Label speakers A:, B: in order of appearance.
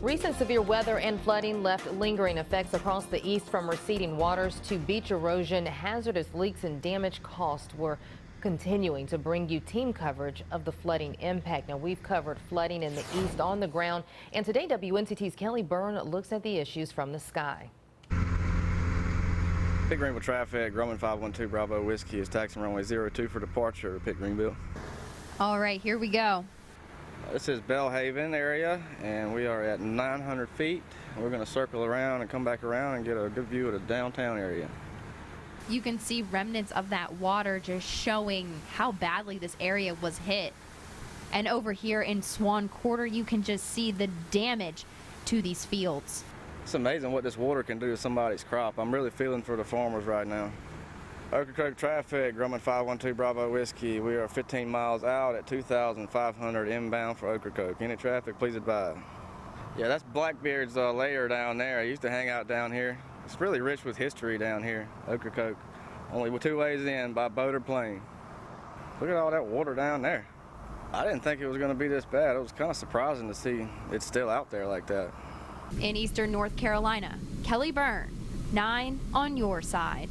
A: Recent severe weather and flooding left lingering effects across the east, from receding waters to beach erosion. Hazardous leaks and damage caused. We're continuing to bring you team coverage of the flooding impact. Now, we've covered flooding in the east on the ground, and today WNCT's Kelly Byrne looks at the issues from the sky.
B: Pitt Greenville traffic, Grumman 512 Bravo Whiskey is taxiing runway 02 for departure to Pitt Greenville.
C: All right, here we go.
B: This is Bellhaven area, and we are at 900 feet. We're going to circle around and come back around and get a good view of the downtown area.
C: You can see remnants of that water just showing how badly this area was hit. And over here in Swan Quarter, you can just see the damage to these fields.
B: It's amazing what this water can do to somebody's crop. I'm really feeling for the farmers right now. Ocracoke traffic, Grumman 512 Bravo Whiskey. We are 15 miles out at 2,500 inbound for Ocracoke. Any traffic, please advise. Yeah, that's Blackbeard's lair down there. I used to hang out down here. It's really rich with history down here, Ocracoke. Only 2 ways in, by boat or plane. Look at all that water down there. I didn't think it was going to be this bad. It was kind of surprising to see it's still out there like that.
C: In eastern North Carolina, Kelly Byrne, 9 on your side.